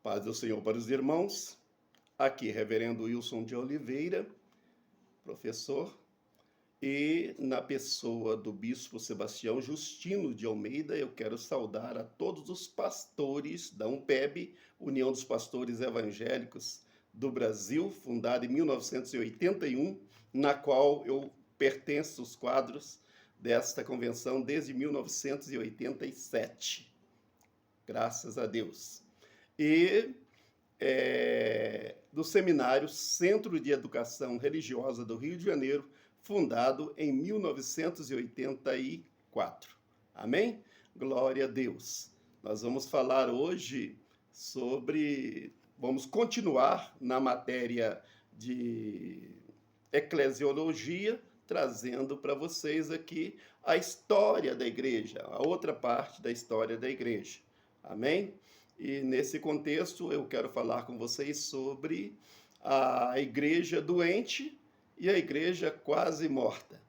Paz do Senhor para os irmãos. Aqui, Reverendo Wilson de Oliveira, professor, e na pessoa do Bispo Sebastião Justino de Almeida, eu quero saudar a todos os pastores da UNPEB, União dos Pastores Evangélicos do Brasil, fundada em 1981, na qual eu pertenço aos quadros desta convenção desde 1987. Graças a Deus. E do Seminário Centro de Educação Religiosa do Rio de Janeiro, fundado em 1984. Amém? Glória a Deus. Nós vamos falar hoje vamos continuar na matéria de eclesiologia, trazendo para vocês aqui a história da igreja, a outra parte da história da igreja. Amém? E nesse contexto eu quero falar com vocês sobre a igreja doente e a igreja quase morta.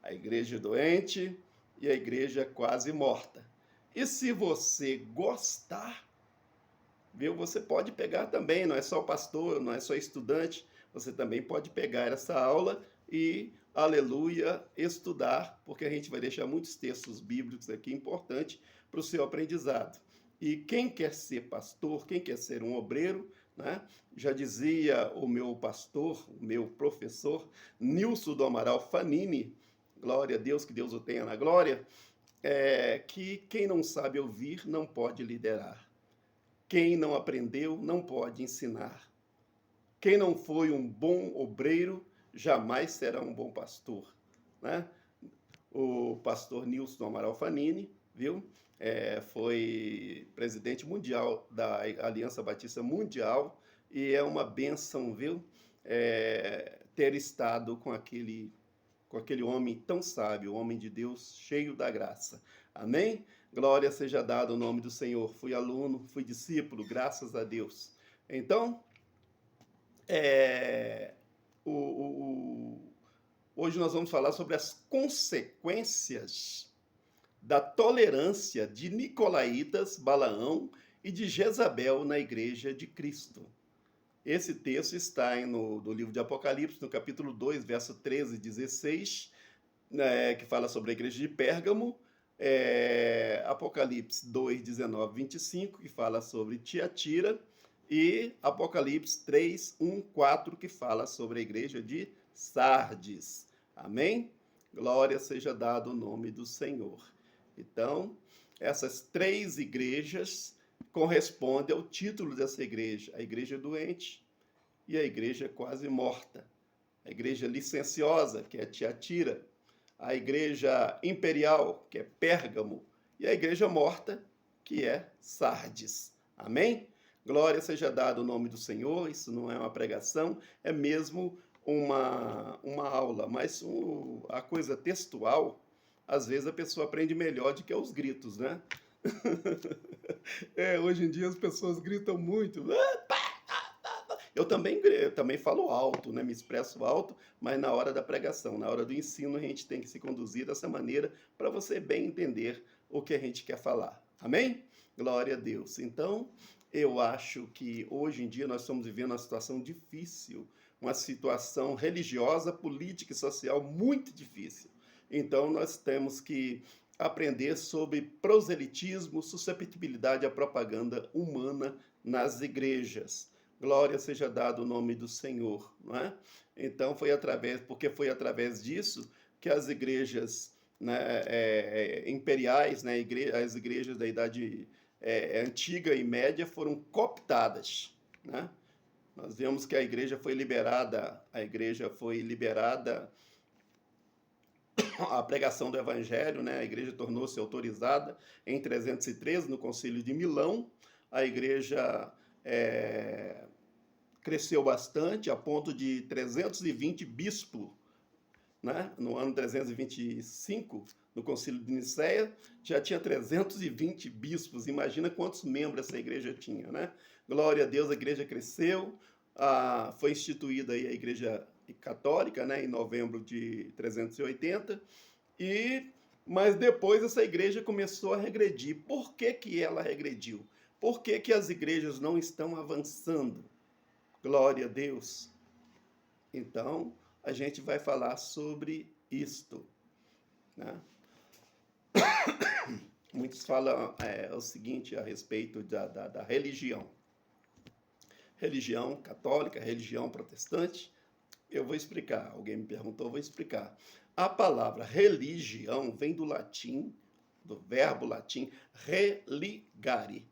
A igreja doente e a igreja quase morta. E se você gostar, viu, você pode pegar também, não é só pastor, não é só estudante, você também pode pegar essa aula e, aleluia, estudar, porque a gente vai deixar muitos textos bíblicos aqui importantes para o seu aprendizado. E quem quer ser pastor, quem quer ser um obreiro, né? Já dizia o meu pastor, o meu professor, Nilson do Amaral Fanini, glória a Deus, que Deus o tenha na glória, que quem não sabe ouvir não pode liderar. Quem não aprendeu não pode ensinar. Quem não foi um bom obreiro jamais será um bom pastor, né? O pastor Nilson do Amaral Fanini, viu? Foi presidente mundial da Aliança Batista Mundial e é uma bênção, viu? Ter estado com aquele homem tão sábio, homem de Deus, cheio da graça. Amém? Glória seja dada ao nome do Senhor. Fui aluno, fui discípulo, graças a Deus. Então, hoje nós vamos falar sobre as consequências da tolerância de Nicolaítas, Balaão e de Jezabel na igreja de Cristo. Esse texto está no livro de Apocalipse, no capítulo 2, verso 13 e 16, que fala sobre a igreja de Pérgamo, Apocalipse 2, 19 e 25, que fala sobre Tiatira, e Apocalipse 3, 1, 4, que fala sobre a igreja de Sardes. Amém? Glória seja dado o nome do Senhor. Então, essas três igrejas correspondem ao título dessa igreja: a igreja doente e a igreja quase morta. A igreja licenciosa, que é Tiatira, a igreja imperial, que é Pérgamo, e a igreja morta, que é Sardes. Amém? Glória seja dado o nome do Senhor. Isso não é uma pregação, é mesmo uma aula, mas a coisa textual, às vezes a pessoa aprende melhor do que os gritos, né? Hoje em dia as pessoas gritam muito. Eu também falo alto, né? Me expresso alto, mas na hora da pregação, na hora do ensino, a gente tem que se conduzir dessa maneira para você bem entender o que a gente quer falar. Amém? Glória a Deus. Então, eu acho que hoje em dia nós estamos vivendo uma situação difícil, uma situação religiosa, política e social muito difícil. Então, nós temos que aprender sobre proselitismo, susceptibilidade à propaganda humana nas igrejas. Glória seja dado o nome do Senhor, não é? Então, porque foi através disso que as igrejas, né, imperiais, né, as igrejas da Idade Antiga e Média foram cooptadas, né? Nós vemos que a igreja foi liberada a pregação do Evangelho, né? A igreja tornou-se autorizada em 313, no Concílio de Milão. A igreja cresceu bastante, a ponto de 320 bispos, né? No ano 325, no Concílio de Nicéia, já tinha 320 bispos. Imagina quantos membros essa igreja tinha, né? Glória a Deus, a igreja cresceu. Foi instituída aí a igreja católica, né, em novembro de 380, mas depois essa igreja começou a regredir. Por que ela regrediu? Por que que as igrejas não estão avançando? Glória a Deus. Então, a gente vai falar sobre isto, né? Muitos falam o seguinte a respeito da religião. Religião católica, religião protestante. Eu vou explicar. Alguém me perguntou, eu vou explicar. A palavra religião vem do latim, do verbo latim religare,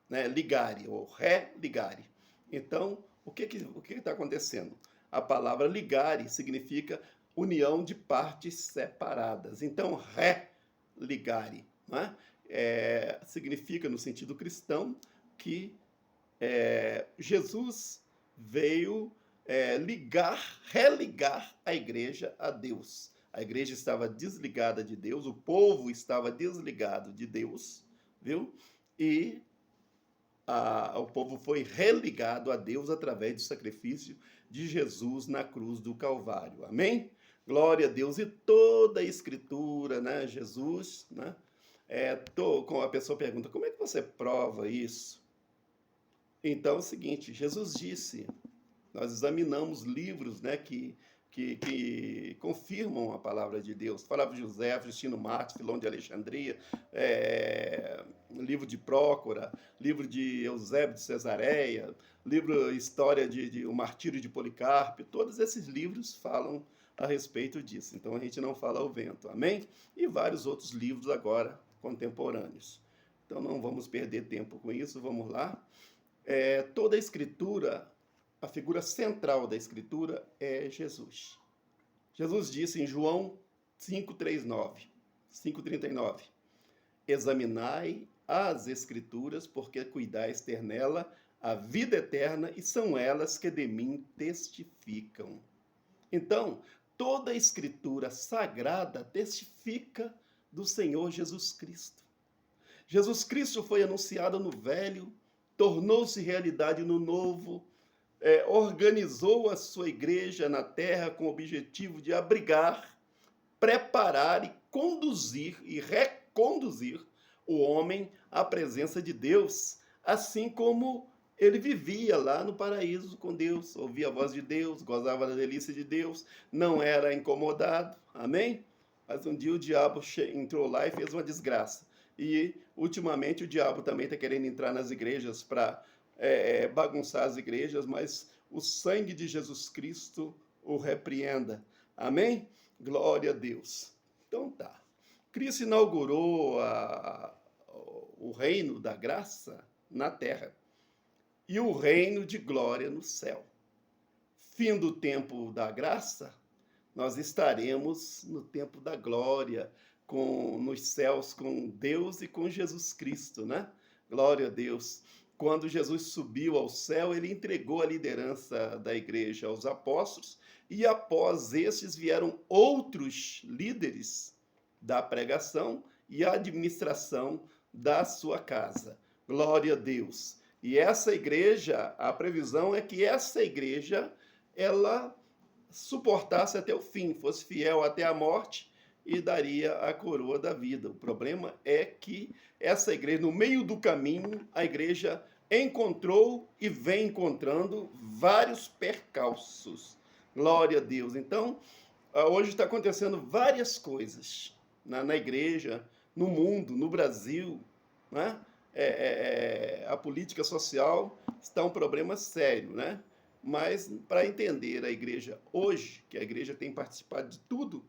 né? Ligare, ou religare. Então, o que está acontecendo? A palavra ligare significa união de partes separadas. Então, religare, né? Significa, no sentido cristão, que Jesus veio religar a igreja a Deus. A igreja estava desligada de Deus, o povo estava desligado de Deus, viu? E o povo foi religado a Deus através do sacrifício de Jesus na cruz do Calvário. Amém? Glória a Deus. E toda a escritura, né? Jesus, né? A pessoa pergunta, como é que você prova isso? Então é o seguinte, Jesus disse, nós examinamos livros, né, que confirmam a palavra de Deus. Flávio José, Justino Martins, Filão de Alexandria, livro de Prócora, livro de Eusébio de Cesareia, livro História o Martírio de Policarpo, todos esses livros falam a respeito disso. Então a gente não fala ao vento, amém? E vários outros livros agora contemporâneos. Então não vamos perder tempo com isso, vamos lá. Toda a escritura, a figura central da escritura é Jesus. Jesus disse em João 5:39, examinai as escrituras, porque cuidais ter nela a vida eterna, e são elas que de mim testificam. Então, toda a escritura sagrada testifica do Senhor Jesus Cristo. Jesus Cristo foi anunciado no Velho, tornou-se realidade no Novo, organizou a sua igreja na terra com o objetivo de abrigar, preparar e conduzir e reconduzir o homem à presença de Deus, assim como ele vivia lá no paraíso com Deus, ouvia a voz de Deus, gozava da delícia de Deus, não era incomodado, amém? Mas um dia o diabo entrou lá e fez uma desgraça. E, ultimamente, o diabo também está querendo entrar nas igrejas para bagunçar as igrejas, mas o sangue de Jesus Cristo o repreenda. Amém? Glória a Deus. Então tá. Cristo inaugurou o reino da graça na terra e o reino de glória no céu. Fim do tempo da graça, nós estaremos no tempo da glória, nos céus com Deus e com Jesus Cristo, né? Glória a Deus. Quando Jesus subiu ao céu, ele entregou a liderança da igreja aos apóstolos, e após estes vieram outros líderes da pregação e administração da sua casa. Glória a Deus. E essa igreja, a previsão é que essa igreja, ela suportasse até o fim, fosse fiel até a morte, e daria a coroa da vida. O problema é que essa igreja, no meio do caminho, a igreja encontrou e vem encontrando vários percalços. Glória a Deus. Então, hoje está acontecendo várias coisas na igreja, no mundo, no Brasil, né? A política social está um problema sério, né? Mas, para entender a igreja hoje, que a igreja tem participado de tudo,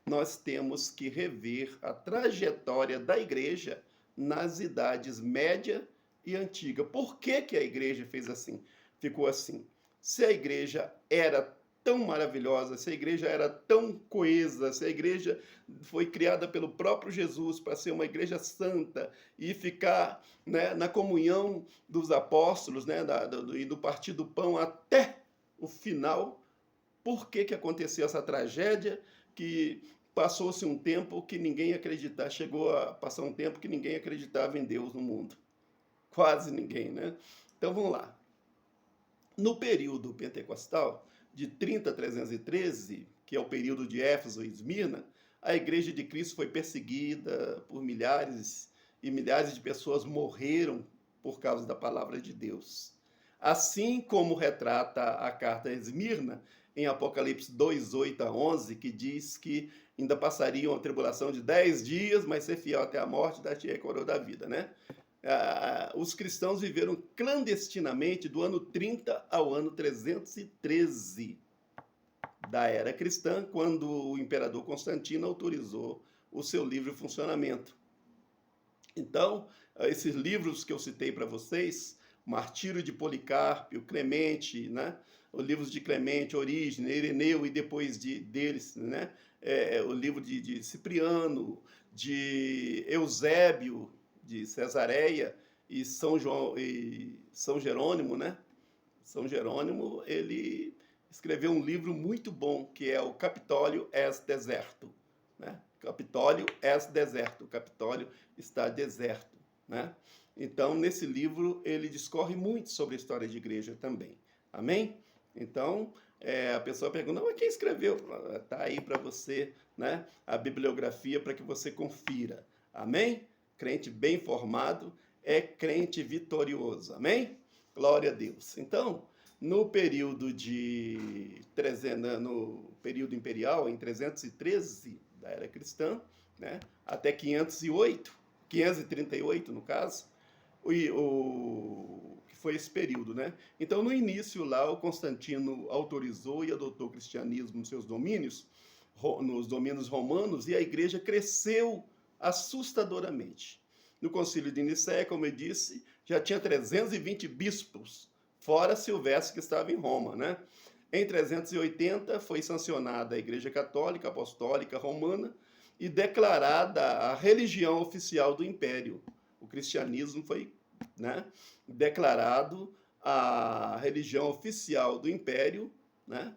nós temos que rever a trajetória da igreja nas idades média e antiga. Por que que a igreja fez assim? Ficou assim. Se a igreja era tão maravilhosa, se a igreja era tão coesa, se a igreja foi criada pelo próprio Jesus para ser uma igreja santa e ficar, né, na comunhão dos apóstolos, né, e do partir do pão até o final, por que que aconteceu essa tragédia? Que passou-se um tempo que ninguém acreditava, chegou a passar um tempo que ninguém acreditava em Deus no mundo. Quase ninguém, né? Então vamos lá. No período pentecostal, de 30 a 313, que é o período de Éfeso e Esmirna, a igreja de Cristo foi perseguida por milhares e milhares de pessoas morreram por causa da palavra de Deus. Assim como retrata a carta a Esmirna, em Apocalipse 2, 8 a 11, que diz que ainda passariam a tribulação de 10 dias, mas ser fiel até a morte, dar-te a coroa da vida, né? Os cristãos viveram clandestinamente do ano 30 ao ano 313 da era cristã, quando o imperador Constantino autorizou o seu livre funcionamento. Então, esses livros que eu citei para vocês, Martírio de Policarpo, Clemente, né? Os livros de Clemente, Orígenes, Ireneu e depois deles, né? O livro de Cipriano, de Eusébio, de Cesareia e São Jerônimo, né? São Jerônimo, ele escreveu um livro muito bom, que é o Capitólio es Deserto, né? Capitólio es Deserto, o Capitólio está deserto, né? Então, nesse livro, ele discorre muito sobre a história de igreja também. Amém? Então, a pessoa pergunta, mas quem escreveu? Está aí para você, né? A bibliografia para que você confira. Amém? Crente bem formado é crente vitorioso. Amém? Glória a Deus. Então, no período no período imperial, em 313 da era cristã, né, até 538 no caso, que foi esse período, né? Então, no início lá, o Constantino autorizou e adotou o cristianismo nos seus domínios, nos domínios romanos, e a igreja cresceu assustadoramente. No concílio de Nicéia, como eu disse, já tinha 320 bispos, fora Silvestre, que estava em Roma, né? Em 380 foi sancionada a Igreja Católica Apostólica Romana e declarada a religião oficial do Império. O cristianismo foi, né, declarado a religião oficial do Império, né,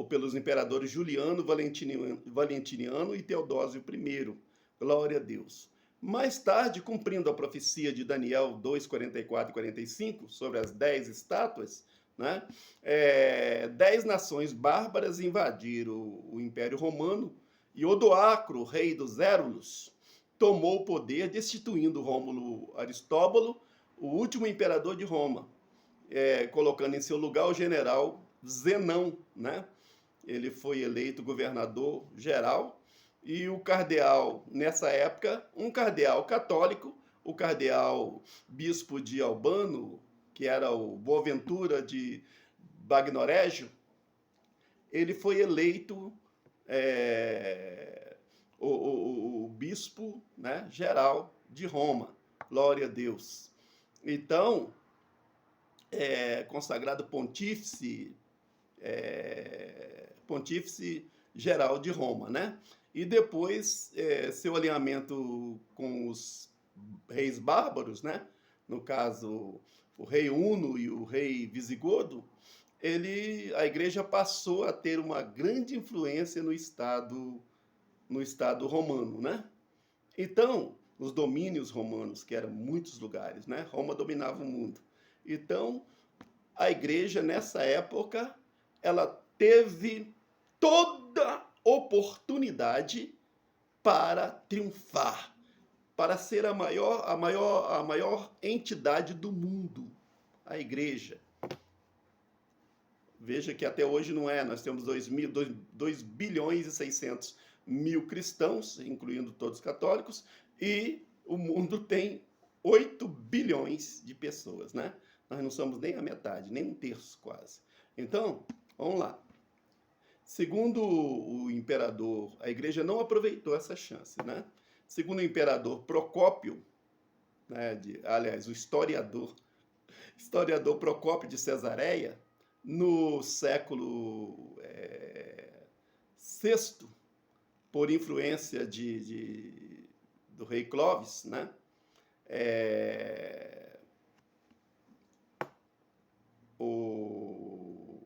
pelos imperadores Juliano, Valentiniano e Teodósio I. Glória a Deus. Mais tarde, cumprindo a profecia de Daniel 2, 44 e 45, sobre as 10 estátuas, né, 10 nações bárbaras invadiram o Império Romano e Odoacro, rei dos Érulos, tomou o poder, destituindo Rômulo Aristóbulo, o último imperador de Roma, colocando em seu lugar o general Zenão, né? Ele foi eleito governador geral, e o cardeal, nessa época, um cardeal católico, o cardeal bispo de Albano, que era o Boaventura de Bagnoregio, ele foi eleito o bispo, né, geral de Roma. Glória a Deus. Então, consagrado pontífice geral de Roma, né? E depois, seu alinhamento com os reis bárbaros, né? No caso, o rei Huno e o rei Visigodo, a igreja passou a ter uma grande influência no Estado romano, né? Então, os domínios romanos, que eram muitos lugares, né? Roma dominava o mundo. Então, a igreja, nessa época, ela teve toda oportunidade para triunfar, para ser a maior entidade do mundo, a igreja. Veja que até hoje não é, nós temos 2 bilhões e 600 mil cristãos, incluindo todos os católicos, e o mundo tem 8 bilhões de pessoas, né? Nós não somos nem a metade, nem um terço quase. Então, vamos lá. Segundo o imperador, a igreja não aproveitou essa chance, né? Segundo o imperador Procópio, né, aliás, o historiador Procópio de Cesareia, no século VI, por influência do rei Clovis, né? O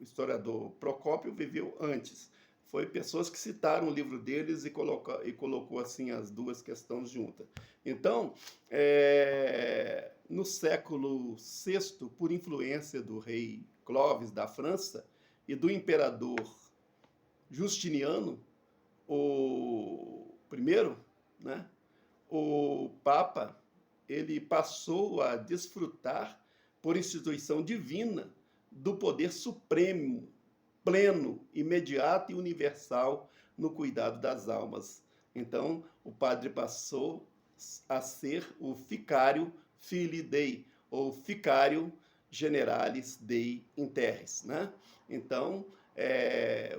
historiador Procópio viveu antes. Foi pessoas que citaram o livro deles e colocou assim as duas questões juntas. Então, no século VI, por influência do rei Clovis da França e do imperador Justiniano, o primeiro, né, o Papa, ele passou a desfrutar, por instituição divina, do poder supremo, pleno, imediato e universal no cuidado das almas. Então, o padre passou a ser o Vicário Filii Dei, ou Vicário Generalis Dei in Terris, né? Então,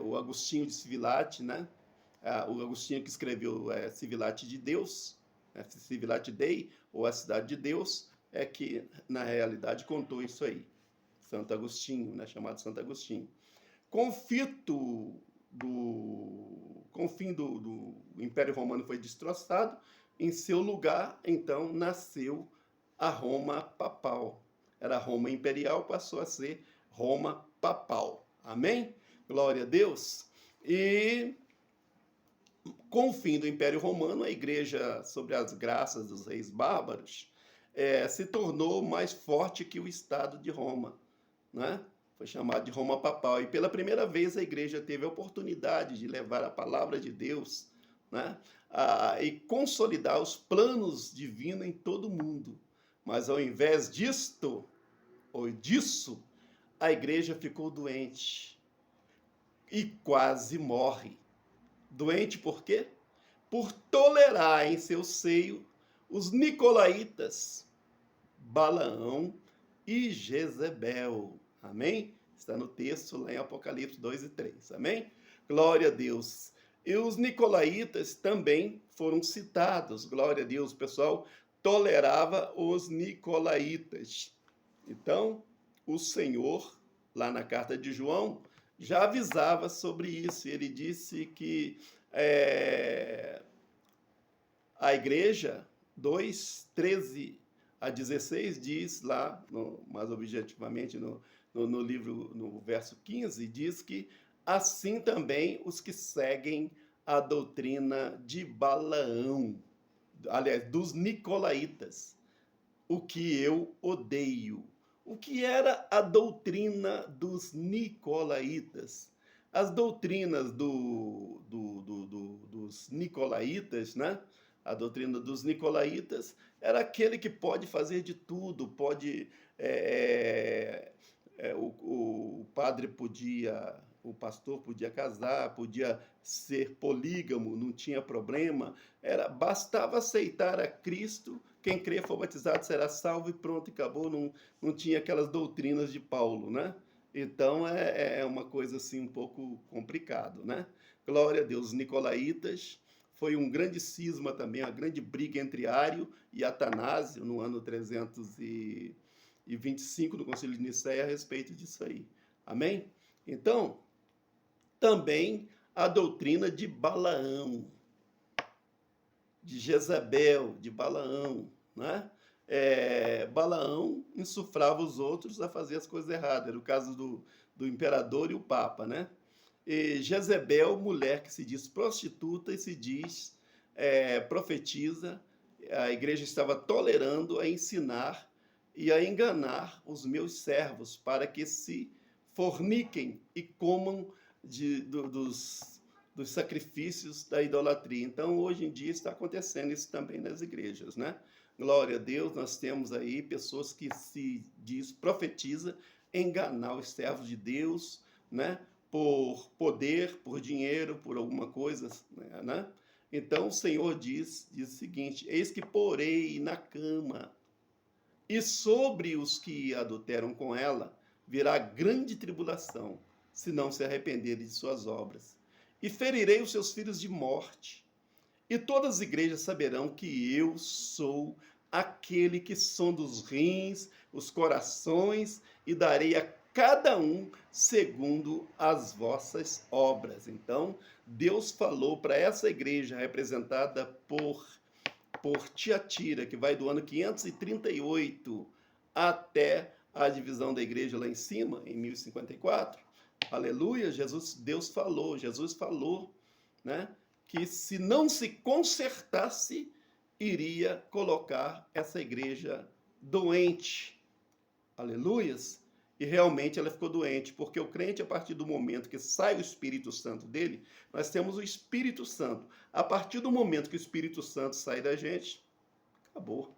o Agostinho de Civilate, né? O Agostinho que escreveu Civilate de Deus, Civilate Dei, ou a Cidade de Deus, é que, na realidade, contou isso aí. Santo Agostinho, né? Chamado Santo Agostinho. Com o fim do Império Romano foi destroçado, em seu lugar, então, nasceu a Roma papal. Era Roma imperial, passou a ser Roma papal. Amém? Glória a Deus. E com o fim do Império Romano, a igreja, sob as graças dos reis bárbaros, se tornou mais forte que o Estado de Roma, né? Foi chamado de Roma papal. E pela primeira vez a igreja teve a oportunidade de levar a palavra de Deus, né? E consolidar os planos divinos em todo o mundo. Mas ao invés disto, ou disso, a igreja ficou doente e quase morre. Doente por quê? Por tolerar em seu seio os nicolaítas, Balaão e Jezebel. Amém? Está no texto lá em Apocalipse 2 e 3. Amém? Glória a Deus. E os nicolaítas também foram citados. Glória a Deus. O pessoal tolerava os nicolaítas. Então, o Senhor, lá na carta de João, já avisava sobre isso. Ele disse que a igreja, 2, 13 a 16, diz lá, mais objetivamente no livro, no verso 15, diz que assim também os que seguem a doutrina de Balaão, aliás, dos nicolaítas, o que eu odeio. O que era a doutrina dos nicolaítas? As doutrinas dos nicolaítas, né? A doutrina dos nicolaítas era aquele que pode fazer de tudo, pode... o padre podia, o pastor podia casar, podia ser polígamo, não tinha problema. Bastava aceitar a Cristo, quem crer for batizado será salvo e pronto, e acabou. Não tinha aquelas doutrinas de Paulo, né? Então é uma coisa assim um pouco complicado, né? Glória a Deus. Os nicolaítas foi um grande cisma também, uma grande briga entre Ário e Atanásio no ano 325 do Concílio de Nicéia a respeito disso aí. Amém? Então, também a doutrina de Balaão, de Jezabel, de Balaão, né? Balaão insufrava os outros a fazer as coisas erradas. Era o caso do imperador e o papa, né? E Jezebel, mulher que se diz prostituta e se diz profetiza, a igreja estava tolerando a ensinar e a enganar os meus servos para que se forniquem e comam dos sacrifícios da idolatria. Então, hoje em dia está acontecendo isso também nas igrejas, né? Glória a Deus, nós temos aí pessoas que se diz profetiza, enganar os servos de Deus, né? Por poder, por dinheiro, por alguma coisa, né? Então o Senhor diz o seguinte: eis que porei na cama, e sobre os que adulteram com ela virá grande tribulação, se não se arrependerem de suas obras. E ferirei os seus filhos de morte, e todas as igrejas saberão que eu sou aquele que sonda os rins, os corações, e darei a cada um segundo as vossas obras. Então, Deus falou para essa igreja representada por Tiatira, que vai do ano 538 até a divisão da igreja lá em cima, em 1054. Aleluia, Jesus falou, né, que se não se consertasse, iria colocar essa igreja doente. Aleluias. E realmente ela ficou doente, porque o crente, a partir do momento que sai o Espírito Santo dele, nós temos o Espírito Santo. A partir do momento que o Espírito Santo sai da gente, acabou.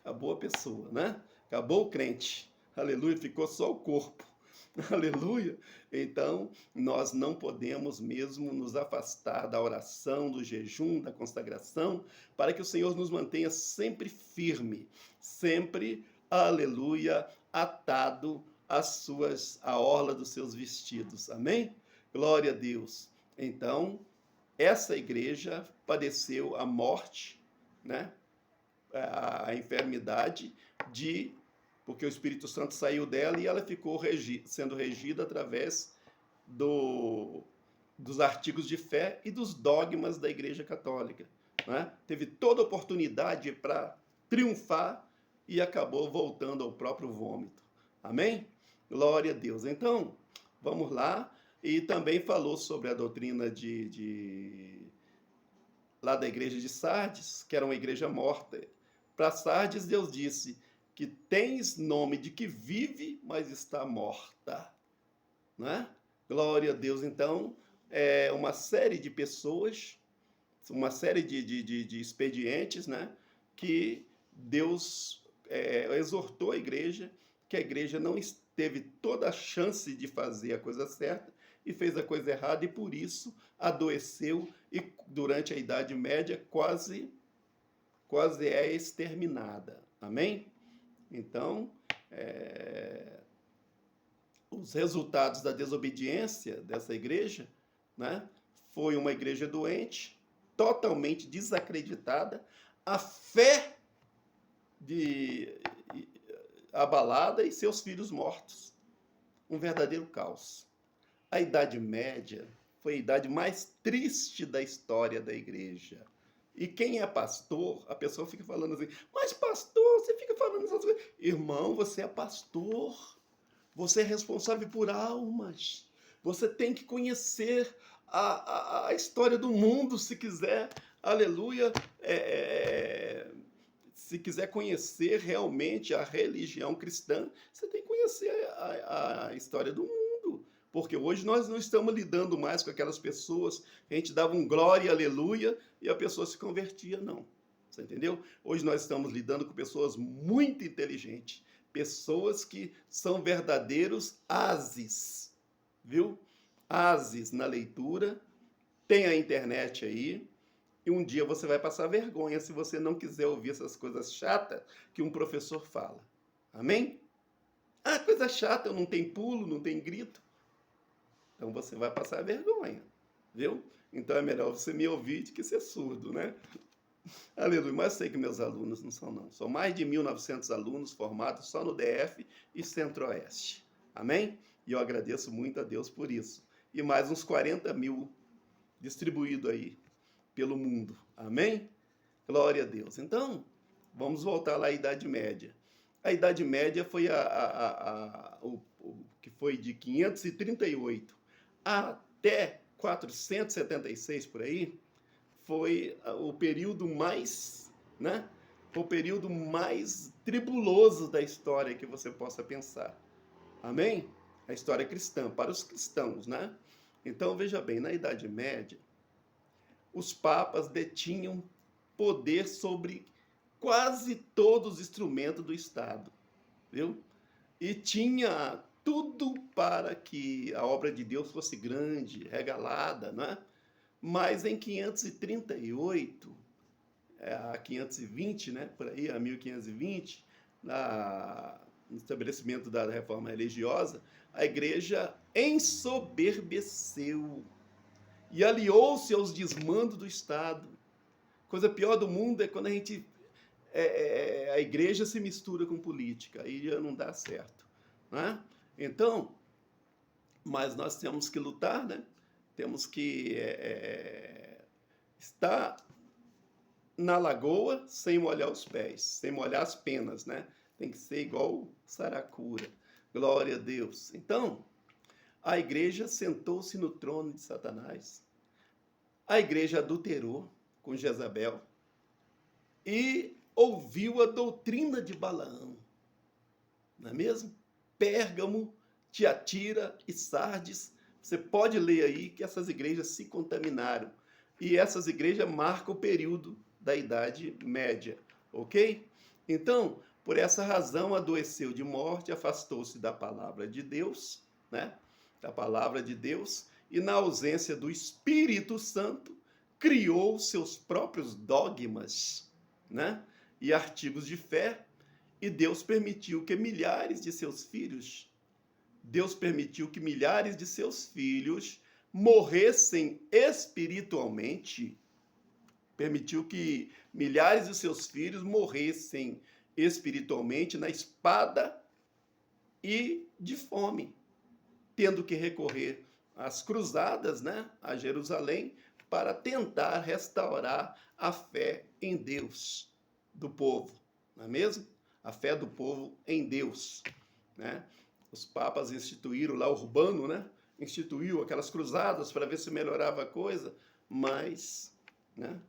Acabou a pessoa, né? Acabou o crente. Aleluia, ficou só o corpo. Aleluia. Então, nós não podemos mesmo nos afastar da oração, do jejum, da consagração, para que o Senhor nos mantenha sempre firme, sempre, aleluia, atado à orla dos seus vestidos. Amém? Glória a Deus. Então, essa igreja padeceu a morte, né? A enfermidade porque o Espírito Santo saiu dela e ela ficou sendo regida através dos artigos de fé e dos dogmas da Igreja Católica. Né? Teve toda oportunidade para triunfar e acabou voltando ao próprio vômito. Amém? Glória a Deus. Então, vamos lá. E também falou sobre a doutrina lá da igreja de Sardes, que era uma igreja morta. Para Sardes, Deus disse que tens nome de que vive, mas está morta. Né? Glória a Deus. Então, uma série de pessoas, uma série de expedientes, né, que Deus exortou a igreja, que a igreja não teve toda a chance de fazer a coisa certa e fez a coisa errada, e por isso adoeceu e durante a Idade Média quase é exterminada. Amém? Então, os resultados da desobediência dessa igreja, né, foi uma igreja doente, totalmente desacreditada, a fé abalada e seus filhos mortos. Um verdadeiro caos. A Idade Média foi a idade mais triste da história da igreja. E quem é pastor, a pessoa fica falando assim, mas pastor, você fica falando essas coisas. Irmão, você é pastor. Você é responsável por almas. Você tem que conhecer a história do mundo, se quiser, aleluia, se quiser conhecer realmente a religião cristã, você tem que conhecer a história do mundo. Porque hoje nós não estamos lidando mais com aquelas pessoas que a gente dava um glória, aleluia, e a pessoa se convertia, não. Você entendeu? Hoje nós estamos lidando com pessoas muito inteligentes, pessoas que são verdadeiros ases, viu? Ases na leitura, tem a internet aí, e um dia você vai passar vergonha se você não quiser ouvir essas coisas chatas que um professor fala. Amém? Ah, coisa chata, não tem pulo, não tem grito. Então você vai passar vergonha, viu? Então é melhor você me ouvir do que ser surdo, né? Aleluia, mas eu sei que meus alunos não são, não. São mais de 1.900 alunos formados só no DF e Centro-Oeste. Amém? E eu agradeço muito a Deus por isso. E mais uns 40 mil distribuídos aí pelo mundo. Amém? Glória a Deus. Então, vamos voltar lá à Idade Média. A Idade Média foi que foi de 538 até 476 por aí, foi o período mais, né? O período mais tribuloso da história que você possa pensar. Amém? A história cristã, para os cristãos, né? Então, veja bem, na Idade Média, os papas detinham poder sobre quase todos os instrumentos do Estado, viu? E tinha tudo para que a obra de Deus fosse grande, regalada, né? Mas em 538, a 520, né, por aí, a 1520, no estabelecimento da reforma religiosa, a igreja ensoberbeceu e aliou-se aos desmandos do Estado. Coisa pior do mundo é quando a igreja se mistura com política, aí já não dá certo, né? Então, mas nós temos que lutar, né? Temos que estar na lagoa sem molhar os pés, sem molhar as penas, né? Tem que ser igual saracura. Glória a Deus. Então, a igreja sentou-se no trono de Satanás. A igreja adulterou com Jezabel e ouviu a doutrina de Balaão. Não é mesmo? Pérgamo, Tiatira e Sardes. Você pode ler aí que essas igrejas se contaminaram. E essas igrejas marcam o período da Idade Média, ok? Então, por essa razão, adoeceu de morte, afastou-se da palavra de Deus, né? Da palavra de Deus, e na ausência do Espírito Santo, criou seus próprios dogmas, né? E artigos de fé, e Deus permitiu que milhares de seus filhos morressem espiritualmente, permitiu que milhares de seus filhos morressem espiritualmente na espada e de fome, tendo que recorrer às cruzadas, né, a Jerusalém, para tentar restaurar a fé em Deus do povo, não é mesmo? A fé do povo em Deus, né? Os papas instituíram lá, Urbano, né? Instituiu aquelas cruzadas para ver se melhorava a coisa, mas, né,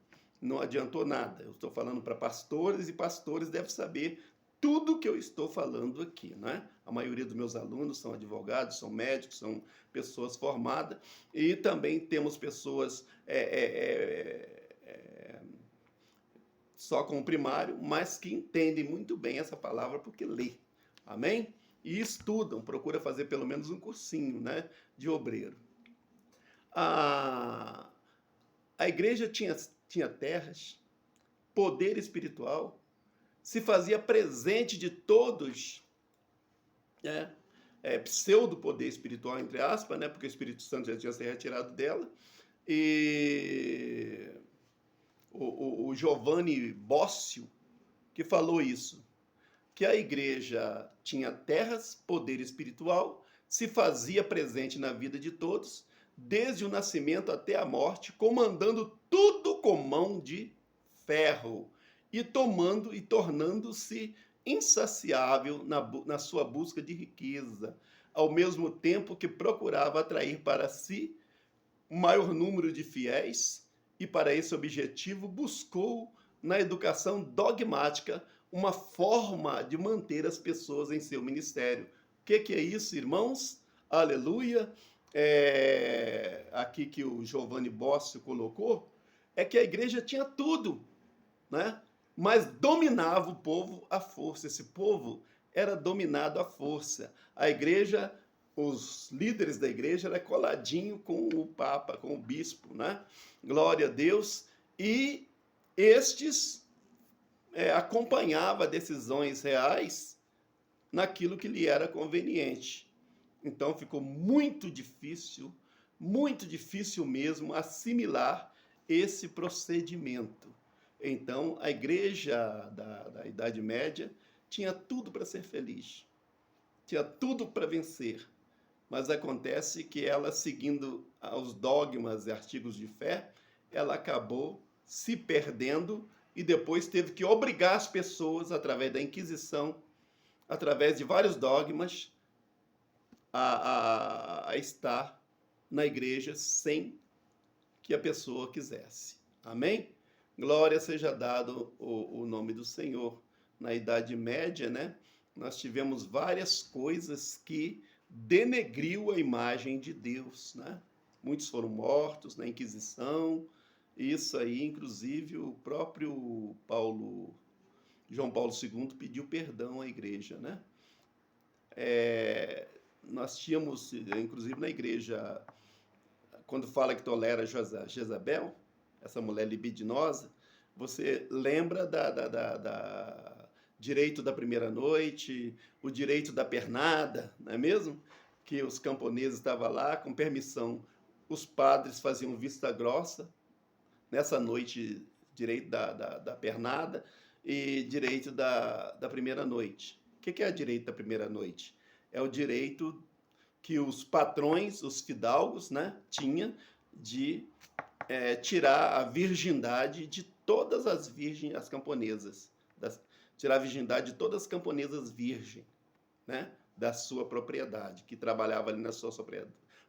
não adiantou nada. Eu estou falando para pastores e pastores devem saber tudo que eu estou falando aqui, né? A maioria dos meus alunos são advogados, são médicos, são pessoas formadas, e também temos pessoas só com o primário, mas que entendem muito bem essa palavra porque lê. Amém? E estudam, procura fazer pelo menos um cursinho, né, de obreiro. A, a igreja tinha terras, poder espiritual, se fazia presente de todos, né, pseudo poder espiritual, entre aspas, né, porque o Espírito Santo já tinha se retirado dela, e o Giovanni Bosio, que falou isso, que a igreja tinha terras, poder espiritual, se fazia presente na vida de todos, desde o nascimento até a morte, comandando tudo com mão de ferro e tomando e tornando-se insaciável na sua busca de riqueza, ao mesmo tempo que procurava atrair para si o maior número de fiéis, e para esse objetivo buscou na educação dogmática uma forma de manter as pessoas em seu ministério. O que é isso, irmãos? Aleluia! Aqui que o Giovanni Bossi colocou, é que a igreja tinha tudo, né? Mas dominava o povo à força. Esse povo era dominado à força. A igreja, os líderes da igreja eram coladinho com o Papa, com o bispo, né? Glória a Deus. E estes acompanhavam decisões reais naquilo que lhe era conveniente. Então ficou muito difícil mesmo assimilar esse procedimento. Então a igreja da Idade Média tinha tudo para ser feliz, tinha tudo para vencer, mas acontece que ela, seguindo os dogmas e artigos de fé, ela acabou se perdendo e depois teve que obrigar as pessoas, através da Inquisição, através de vários dogmas, a estar na igreja sem que a pessoa quisesse. Amém? Glória seja dado o nome do Senhor. Na Idade Média, né, nós tivemos várias coisas que denegriu a imagem de Deus, né? Muitos foram mortos na Inquisição. Isso aí, inclusive, o próprio João Paulo II pediu perdão à igreja, né? Nós tínhamos, inclusive na igreja, quando fala que tolera Jezabel, essa mulher libidinosa, você lembra da direito da primeira noite, o direito da pernada, não é mesmo? Que os camponeses estavam lá, com permissão, os padres faziam vista grossa, nessa noite, direito da pernada e direito da primeira noite. O que é direito da primeira noite? É o direito que os patrões, os fidalgos, né, tinham de tirar a virgindade de todas as virgens, as camponesas, tirar a virgindade de todas as camponesas virgens, né, da sua propriedade, que trabalhava ali na sua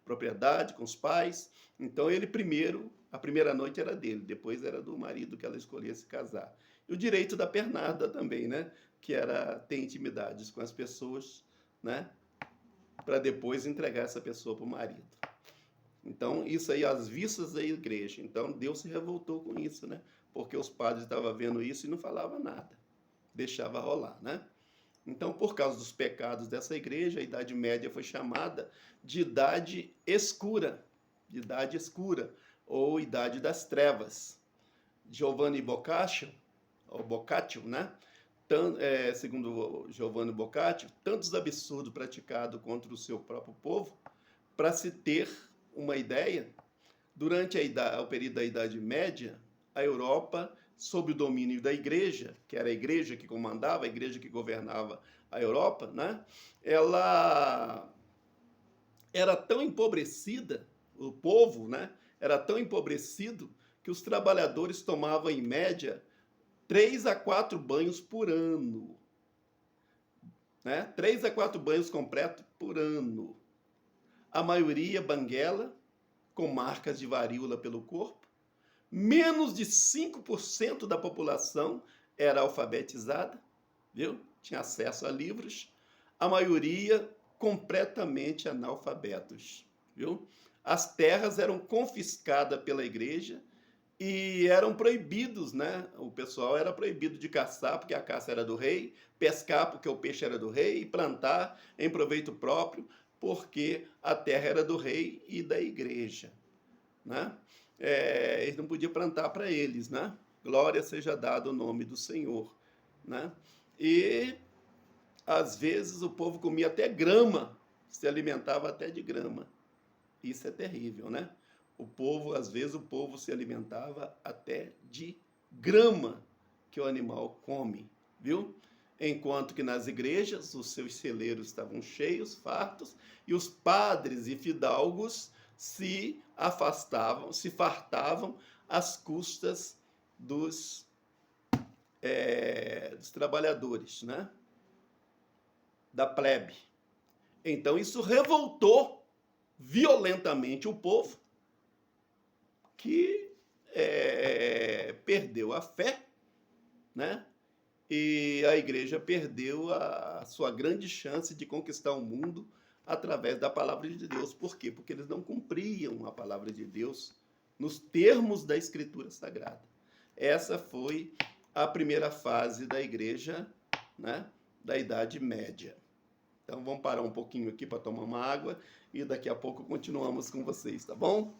propriedade com os pais. Então ele primeiro, a primeira noite era dele, depois era do marido que ela escolhia se casar. E o direito da pernada também, né, que era ter intimidades com as pessoas, né, para depois entregar essa pessoa para o marido. Então, isso aí, as vistas da igreja. Então, Deus se revoltou com isso, né? Porque os padres estavam vendo isso e não falavam nada. deixava rolar, né? Então, por causa dos pecados dessa igreja, a Idade Média foi chamada de Idade Escura, ou Idade das Trevas. Giovanni Boccaccio, ou Boccaccio, né? Segundo Giovanni Boccaccio, tantos absurdos praticados contra o seu próprio povo, para se ter uma ideia, durante o período da Idade Média, a Europa, sob o domínio da igreja, que era a igreja que comandava, a igreja que governava a Europa, né? Ela era tão empobrecida, o povo, né? Era tão empobrecido que os trabalhadores tomavam, em média, 3 a 4 banhos por ano. Né? 3 a 4 banhos completos por ano. A maioria banguela, com marcas de varíola pelo corpo. Menos de 5% da população era alfabetizada, viu? Tinha acesso a livros. A maioria completamente analfabetos, viu? As terras eram confiscadas pela igreja e eram proibidos, né? O pessoal era proibido de caçar, porque a caça era do rei, pescar, porque o peixe era do rei, e plantar em proveito próprio, porque a terra era do rei e da igreja, né? Eles não podiam plantar para eles, né? Glória seja dado o nome do Senhor, né? E às vezes o povo comia até grama, se alimentava até de grama. Isso é terrível, né? Às vezes o povo se alimentava até de grama que o animal come, viu? Enquanto que nas igrejas os seus celeiros estavam cheios, fartos, e os padres e fidalgos se afastavam, se fartavam às custas dos trabalhadores, né? Da plebe. Então isso revoltou violentamente o povo, que perdeu a fé, né? E a igreja perdeu a sua grande chance de conquistar o mundo através da palavra de Deus. Por quê? Porque eles não cumpriam a palavra de Deus nos termos da Escritura Sagrada. Essa foi a primeira fase da igreja, né, da Idade Média. Então vamos parar um pouquinho aqui para tomar uma água e daqui a pouco continuamos com vocês, tá bom?